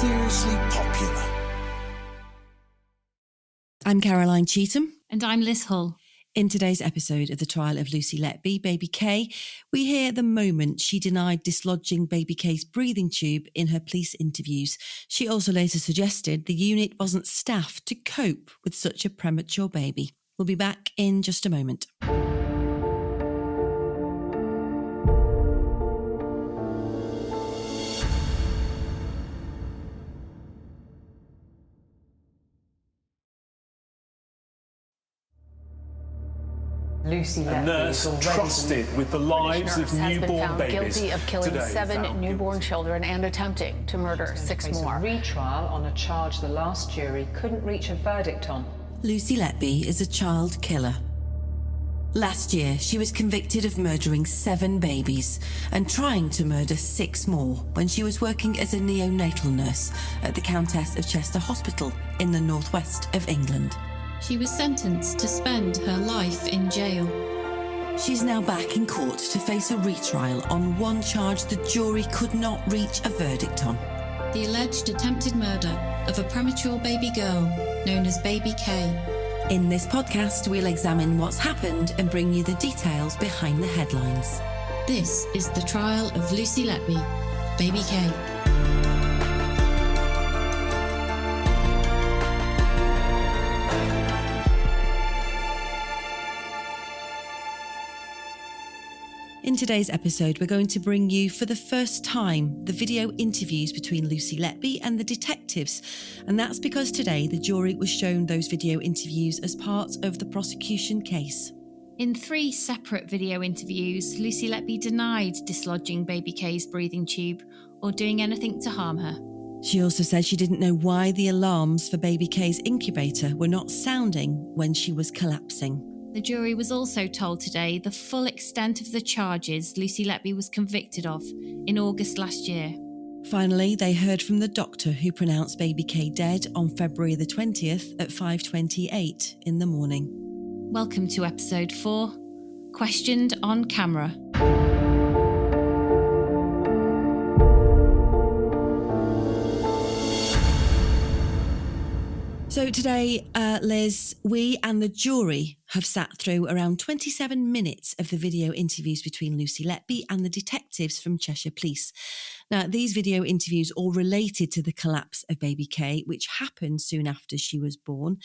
seriously popular. I'm Caroline Cheetham. And I'm Liz Hull. In today's episode of the trial of Lucy Letby, Baby K, we hear the moment she denied dislodging Baby K's breathing tube in her police interviews. She also later suggested the unit wasn't staffed to cope with such a premature baby. We'll be back in just a moment. Lucy Letby, a nurse trusted with the lives of newborn babies, guilty of killing today 7 newborn children and attempting to murder 6 more. A retrial on a charge the last jury couldn't reach a verdict on. Lucy Letby is a child killer. Last year, she was convicted of murdering 7 babies and trying to murder 6 more when she was working as a neonatal nurse at the Countess of Chester Hospital in the northwest of England. She was sentenced to spend her life in jail. She's now back in court to face a retrial on one charge the jury could not reach a verdict on. The alleged attempted murder of a premature baby girl known as Baby K. In this podcast, we'll examine what's happened and bring you the details behind the headlines. This is the trial of Lucy Letby, Baby K. In today's episode, we're going to bring you, for the first time, the video interviews between Lucy Letby and the detectives. And that's because today the jury was shown those video interviews as part of the prosecution case. In 3 separate video interviews, Lucy Letby denied dislodging Baby K's breathing tube or doing anything to harm her. She also said she didn't know why the alarms for Baby K's incubator were not sounding when she was collapsing. The jury was also told today the full extent of the charges Lucy Letby was convicted of in August last year. Finally, they heard from the doctor who pronounced Baby K dead on February the 20th at 5:28 in the morning. Welcome to episode 4, Questioned on Camera. So today, Liz, we and the jury have sat through around 27 minutes of the video interviews between Lucy Letby and the detectives from Cheshire Police. Now, these video interviews all related to the collapse of Baby K, which happened soon after she was born.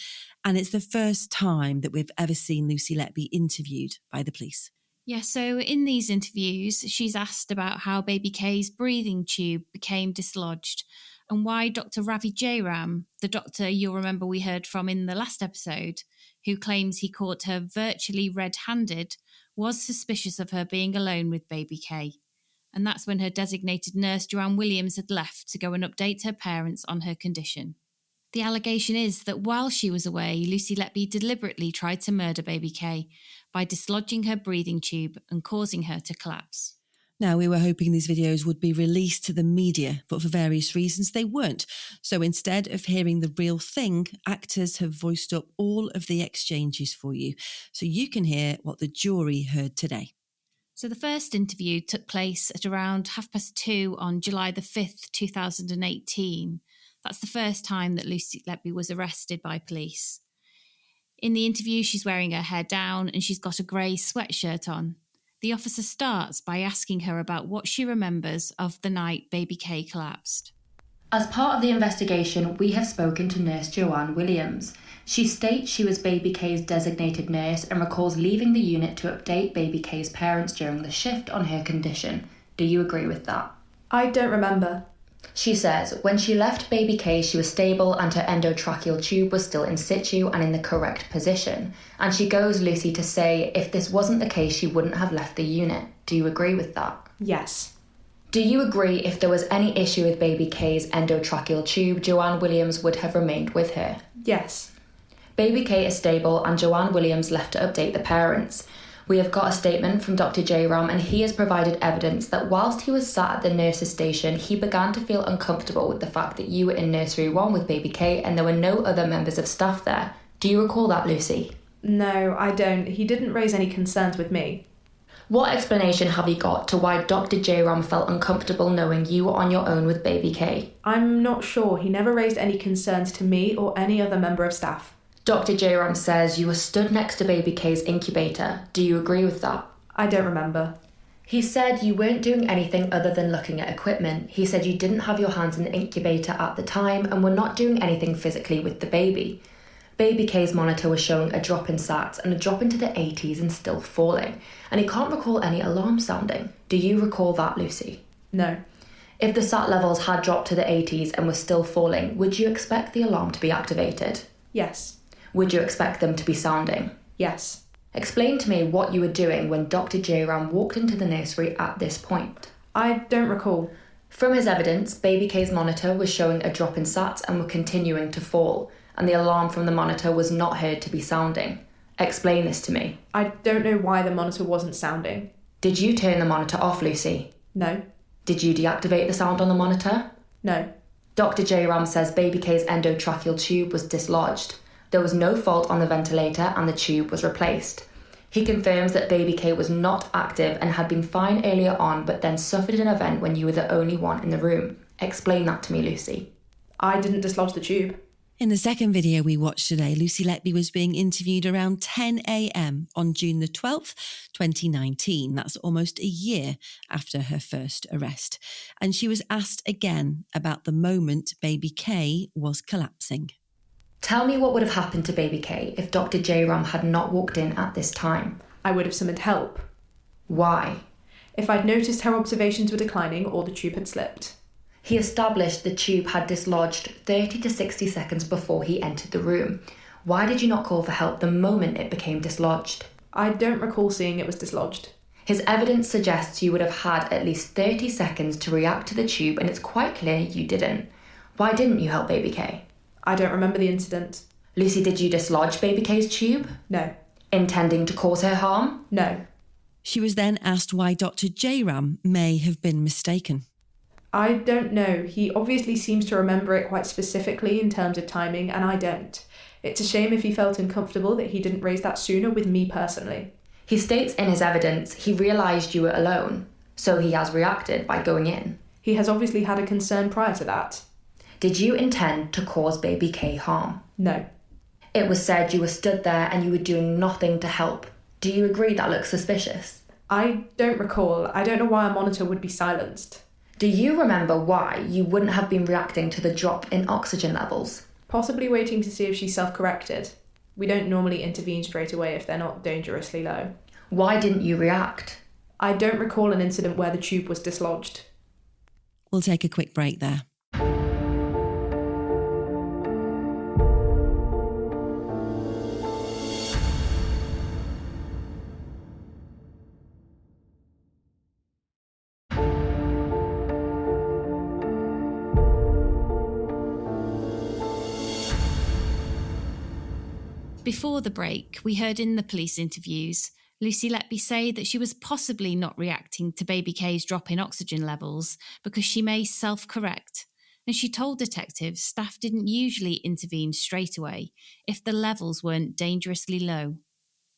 And it's the first time that we've ever seen Lucy Letby interviewed by the police. Yeah, so in these interviews, she's asked about how Baby K's breathing tube became dislodged and why Dr. Ravi Jairam, the doctor you'll remember we heard from in the last episode, who claims he caught her virtually red-handed, was suspicious of her being alone with Baby K. And that's when her designated nurse, Joanne Williams, had left to go and update her parents on her condition. The allegation is that while she was away, Lucy Letby deliberately tried to murder Baby K by dislodging her breathing tube and causing her to collapse. Now, we were hoping these videos would be released to the media, but for various reasons they weren't. So instead of hearing the real thing, actors have voiced up all of the exchanges for you, so you can hear what the jury heard today. So the first interview took place at around 2:30 on July the 5th, 2018. That's the first time that Lucy Letby was arrested by police. In the interview, she's wearing her hair down and she's got a grey sweatshirt on. The officer starts by asking her about what she remembers of the night Baby K collapsed. As part of the investigation, we have spoken to nurse Joanne Williams. She states she was Baby K's designated nurse and recalls leaving the unit to update Baby K's parents during the shift on her condition. Do you agree with that? I don't remember. She says when she left Baby K, she was stable and her endotracheal tube was still in situ and in the correct position. And she goes, Lucy, to say if this wasn't the case, she wouldn't have left the unit. Do you agree with that? Yes. Do you agree if there was any issue with Baby K's endotracheal tube, Joanne Williams would have remained with her? Yes. Baby K is stable and Joanne Williams left to update the parents. We have got a statement from Dr. Jairam and he has provided evidence that whilst he was sat at the nurse's station, he began to feel uncomfortable with the fact that you were in nursery 1 with Baby K and there were no other members of staff there. Do you recall that, Lucy? No, I don't. He didn't raise any concerns with me. What explanation have you got to why Dr. J-Ram felt uncomfortable knowing you were on your own with baby K? I'm not sure. He never raised any concerns to me or any other member of staff. Dr. J-Ram says you were stood next to baby K's incubator. Do you agree with that? I don't remember. He said you weren't doing anything other than looking at equipment. He said you didn't have your hands in the incubator at the time and were not doing anything physically with the baby. Baby K's monitor was showing a drop in SATs and a drop into the 80s and still falling, and he can't recall any alarm sounding. Do you recall that, Lucy? No. If the SAT levels had dropped to the 80s and were still falling, would you expect the alarm to be activated? Yes. Would you expect them to be sounding? Yes. Explain to me what you were doing when Dr. J-Ram walked into the nursery at this point. I don't recall. From his evidence, baby K's monitor was showing a drop in SATs and were continuing to fall, and the alarm from the monitor was not heard to be sounding. Explain this to me. I don't know why the monitor wasn't sounding. Did you turn the monitor off, Lucy? No. Did you deactivate the sound on the monitor? No. Dr. J-Ram says baby K's endotracheal tube was dislodged. There was no fault on the ventilator and the tube was replaced. He confirms that baby K was not active and had been fine earlier on but then suffered an event when you were the only one in the room. Explain that to me, Lucy. I didn't dislodge the tube. In the second video we watched today, Lucy Letby was being interviewed around 10 a.m. on June the 12th, 2019. That's almost a year after her first arrest. And she was asked again about the moment baby K was collapsing. Tell me what would have happened to baby K if Dr. J-Ram had not walked in at this time. I would have summoned help. Why? If I'd noticed her observations were declining or the tube had slipped. He established the tube had dislodged 30 to 60 seconds before he entered the room. Why did you not call for help the moment it became dislodged? I don't recall seeing it was dislodged. His evidence suggests you would have had at least 30 seconds to react to the tube, and it's quite clear you didn't. Why didn't you help baby K? I don't remember the incident. Lucy, did you dislodge baby K's tube? No. Intending to cause her harm? No. She was then asked why Dr. J-Ram may have been mistaken. I don't know. He obviously seems to remember it quite specifically in terms of timing, and I don't. It's a shame if he felt uncomfortable that he didn't raise that sooner with me personally. He states in his evidence he realised you were alone, so he has reacted by going in. He has obviously had a concern prior to that. Did you intend to cause baby K harm? No. It was said you were stood there and you were doing nothing to help. Do you agree that looks suspicious? I don't recall. I don't know why a monitor would be silenced. Do you remember why you wouldn't have been reacting to the drop in oxygen levels? Possibly waiting to see if she self-corrected. We don't normally intervene straight away if they're not dangerously low. Why didn't you react? I don't recall an incident where the tube was dislodged. We'll take a quick break there. Before the break, we heard in the police interviews Lucy Letby say that she was possibly not reacting to baby K's drop in oxygen levels because she may self-correct. And she told detectives staff didn't usually intervene straight away if the levels weren't dangerously low.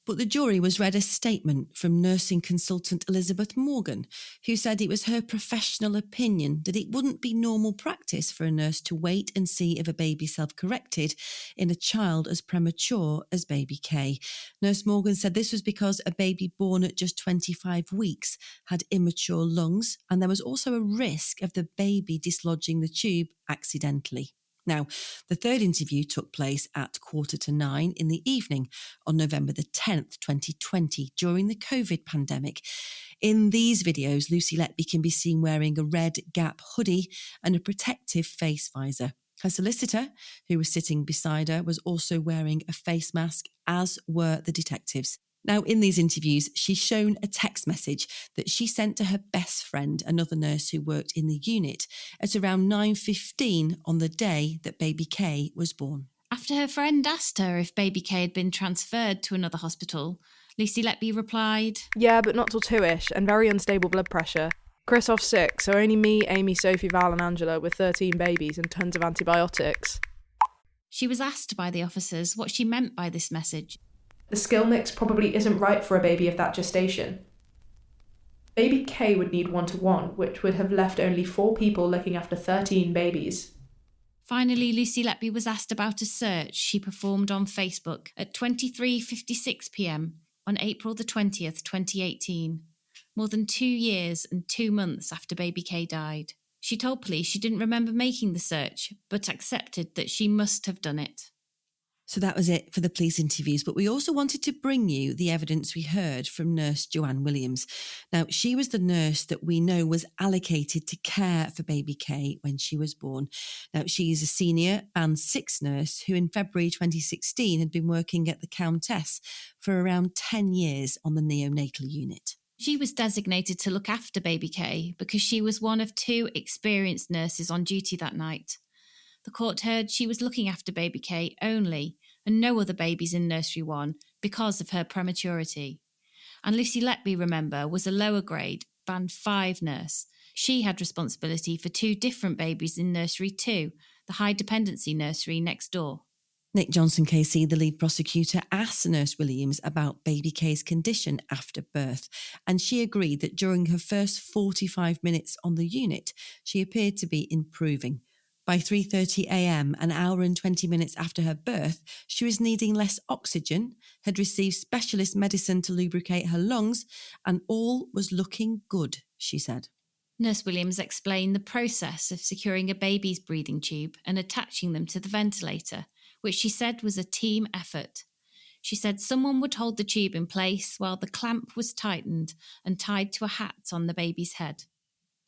But the jury was read a statement from nursing consultant Elizabeth Morgan, who said it was her professional opinion that it wouldn't be normal practice for a nurse to wait and see if a baby self-corrected in a child as premature as baby K. Nurse Morgan said this was because a baby born at just 25 weeks had immature lungs, and there was also a risk of the baby dislodging the tube accidentally. Now, the third interview took place at 8:45 in the evening on November the 10th, 2020, during the COVID pandemic. In these videos, Lucy Letby can be seen wearing a red Gap hoodie and a protective face visor. Her solicitor, who was sitting beside her, was also wearing a face mask, as were the detectives. Now, in these interviews, she's shown a text message that she sent to her best friend, another nurse who worked in the unit, at around 9:15 on the day that baby K was born. After her friend asked her if baby K had been transferred to another hospital, Lucy Letby replied, "Yeah, but not till 2ish, and very unstable blood pressure. Chris off sick, so only me, Amy, Sophie, Val and Angela with 13 babies and tons of antibiotics." She was asked by the officers what she meant by this message. The skill mix probably isn't right for a baby of that gestation. Baby K would need 1-to-1, which would have left only 4 people looking after 13 babies. Finally, Lucy Letby was asked about a search she performed on Facebook at 23:56 p.m. on April the 20th, 2018, more than 2 years and 2 months after baby K died. She told police she didn't remember making the search, but accepted that she must have done it. So that was it for the police interviews, but we also wanted to bring you the evidence we heard from nurse Joanne Williams. Now, she was the nurse that we know was allocated to care for baby K when she was born. Now, she is a senior Band 6 nurse who in February 2016 had been working at the Countess for around 10 years on the neonatal unit. She was designated to look after baby K because she was one of 2 experienced nurses on duty that night. The court heard she was looking after baby K only and no other babies in Nursery 1 because of her prematurity. And Lucy Letby, remember, was a lower grade, Band 5 nurse. She had responsibility for 2 different babies in Nursery 2, the high dependency nursery next door. Nick Johnson KC, the lead prosecutor, asked Nurse Williams about baby K's condition after birth, and she agreed that during her first 45 minutes on the unit, she appeared to be improving. By 3:30 a.m, an hour and 20 minutes after her birth, she was needing less oxygen, had received specialist medicine to lubricate her lungs, and all was looking good, she said. Nurse Williams explained the process of securing a baby's breathing tube and attaching them to the ventilator, which she said was a team effort. She said someone would hold the tube in place while the clamp was tightened and tied to a hat on the baby's head.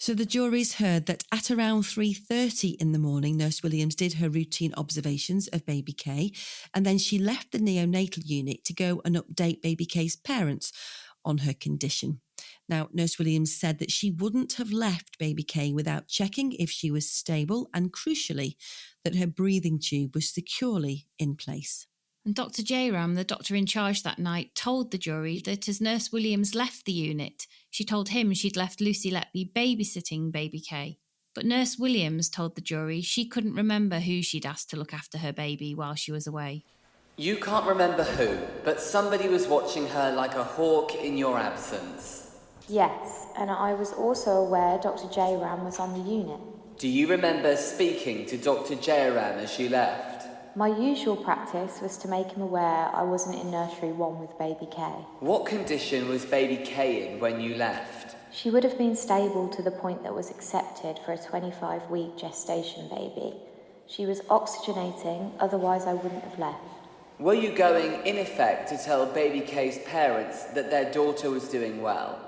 So the juries heard that at around 3:30 in the morning, Nurse Williams did her routine observations of baby K, and then she left the neonatal unit to go and update baby K's parents on her condition. Now, Nurse Williams said that she wouldn't have left baby K without checking if she was stable and, crucially, that her breathing tube was securely in place. And Dr. Jayram, the doctor in charge that night, told the jury that as Nurse Williams left the unit, she told him she'd left Lucy Letby babysitting baby K. But Nurse Williams told the jury she couldn't remember who she'd asked to look after her baby while she was away. You can't remember who, but somebody was watching her like a hawk in your absence. Yes, and I was also aware Dr. Jayram was on the unit. Do you remember speaking to Dr. Jayram as you left? My usual practice was to make him aware I wasn't in Nursery 1 with baby K. What condition was baby K in when you left? She would have been stable to the point that was accepted for a 25-week gestation baby. She was oxygenating, otherwise I wouldn't have left. Were you going, in effect, to tell baby K's parents that their daughter was doing well?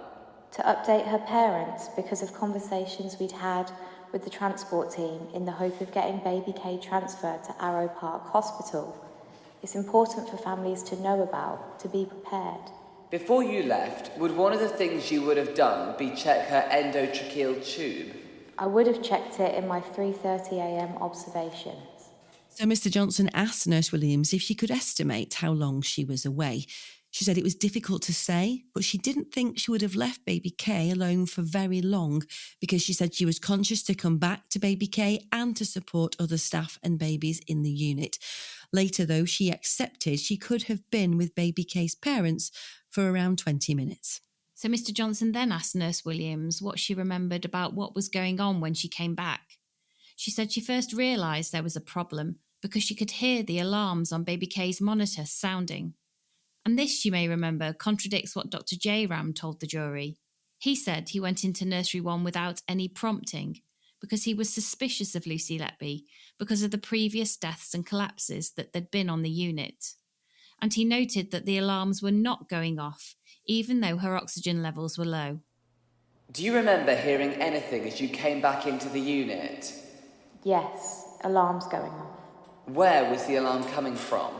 To update her parents because of conversations we'd had with the transport team in the hope of getting baby K transferred to Arrow Park Hospital. It's important for families to know about, to be prepared. Before you left, would one of the things you would have done be check her endotracheal tube? I would have checked it in my 3:30 a.m. observations. So Mr. Johnson asked Nurse Williams if she could estimate how long she was away. She said it was difficult to say, but she didn't think she would have left baby K alone for very long because she said she was conscious to come back to baby K and to support other staff and babies in the unit. Later, though, she accepted she could have been with baby K's parents for around 20 minutes. So Mr. Johnson then asked Nurse Williams what she remembered about what was going on when she came back. She said she first realised there was a problem because she could hear the alarms on baby K's monitor sounding. And this, you may remember, contradicts what Dr. Jayram told the jury. He said he went into Nursery 1 without any prompting because he was suspicious of Lucy Letby because of the previous deaths and collapses that there'd been on the unit. And he noted that the alarms were not going off, even though her oxygen levels were low. Do you remember hearing anything as you came back into the unit? Yes, alarms going off. Where was the alarm coming from?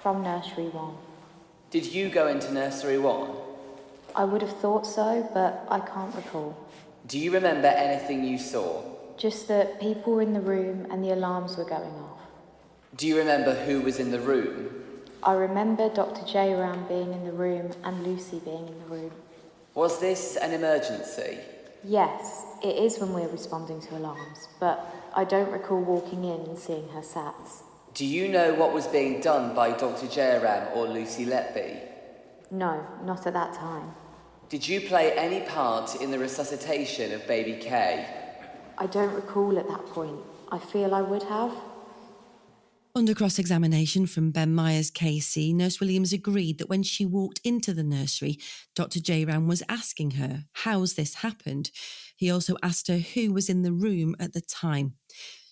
From Nursery 1. Did you go into Nursery 1? I would have thought so, but I can't recall. Do you remember anything you saw? Just that people were in the room and the alarms were going off. Do you remember who was in the room? I remember Dr. Jayram being in the room and Lucy being in the room. Was this an emergency? Yes, it is when we're responding to alarms, but I don't recall walking in and seeing her SATs. Do you know what was being done by Dr. Jayram or Lucy Letby? No, not at that time. Did you play any part in the resuscitation of baby Kay? I don't recall at that point. I feel I would have. Under cross-examination from Ben Myers KC, Nurse Williams agreed that when she walked into the nursery, Dr. Jayram was asking her, how's this happened? He also asked her who was in the room at the time.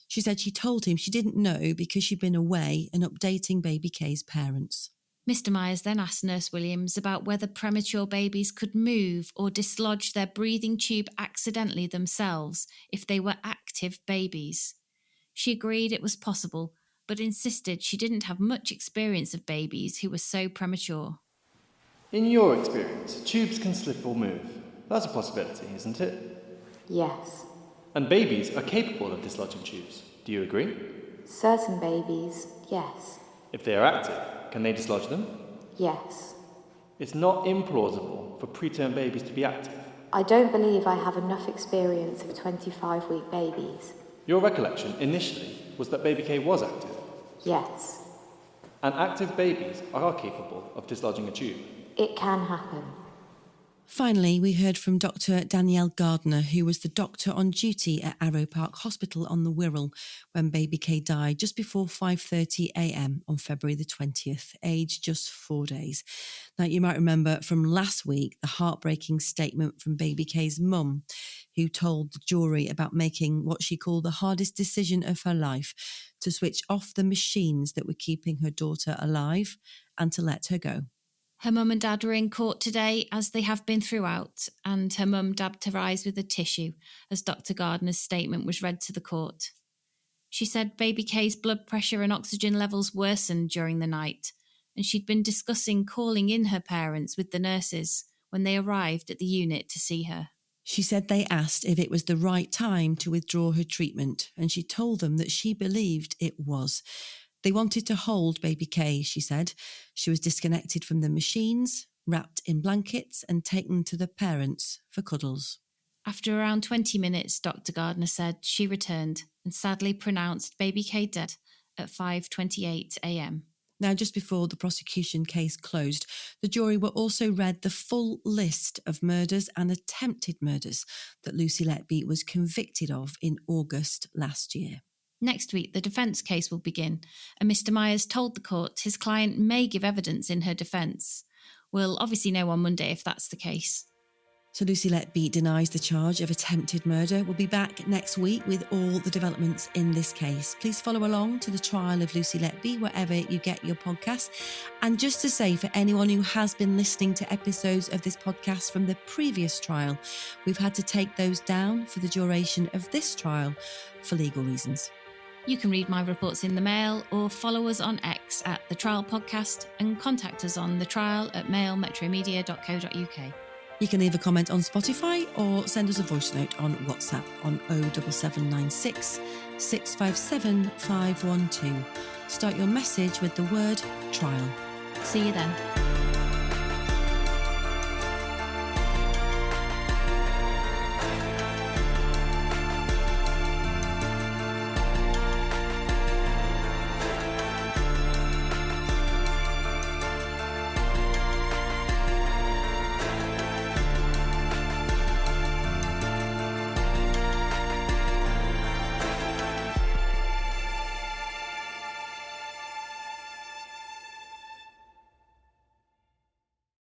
She said she told him she didn't know because she'd been away and updating baby Kay's parents. Mr. Myers then asked Nurse Williams about whether premature babies could move or dislodge their breathing tube accidentally themselves if they were active babies. She agreed it was possible, but insisted she didn't have much experience of babies who were so premature. In your experience, tubes can slip or move. That's a possibility, isn't it? Yes. And babies are capable of dislodging tubes. Do you agree? Certain babies, yes. If they are active, can they dislodge them? Yes. It's not implausible for preterm babies to be active. I don't believe I have enough experience of 25-week babies. Your recollection initially was that baby K was active. Yes. And active babies are capable of dislodging a tube. It can happen. Finally, we heard from Dr. Danielle Gardner, who was the doctor on duty at Arrow Park Hospital on the Wirral when baby Kay died just before 5:30 a.m. on February the 20th, aged just 4 days. Now, you might remember from last week the heartbreaking statement from baby Kay's mum, who told the jury about making what she called the hardest decision of her life, to switch off the machines that were keeping her daughter alive and to let her go. Her mum and dad were in court today, as they have been throughout, and her mum dabbed her eyes with a tissue as Dr. Gardner's statement was read to the court. She said baby Kay's blood pressure and oxygen levels worsened during the night, and she'd been discussing calling in her parents with the nurses when they arrived at the unit to see her. She said they asked if it was the right time to withdraw her treatment, and she told them that she believed it was. They wanted to hold baby Kay, she said. She was disconnected from the machines, wrapped in blankets and taken to the parents for cuddles. After around 20 minutes, Dr. Gardner said she returned and sadly pronounced baby Kay dead at 5:28 a.m. Now, just before the prosecution case closed, the jury were also read the full list of murders and attempted murders that Lucy Letby was convicted of in August last year. Next week, the defence case will begin, and Mr. Myers told the court his client may give evidence in her defence. We'll obviously know on Monday if that's the case. So Lucy Letby denies the charge of attempted murder. We'll be back next week with all the developments in this case. Please follow along to the trial of Lucy Letby wherever you get your podcasts. And just to say, for anyone who has been listening to episodes of this podcast from the previous trial, we've had to take those down for the duration of this trial for legal reasons. You can read my reports in the Mail or follow us on X at The Trial Podcast and contact us on thetrial@mailmetromedia.co.uk. You can leave a comment on Spotify or send us a voice note on WhatsApp on 07796 657 512. Start your message with the word trial. See you then.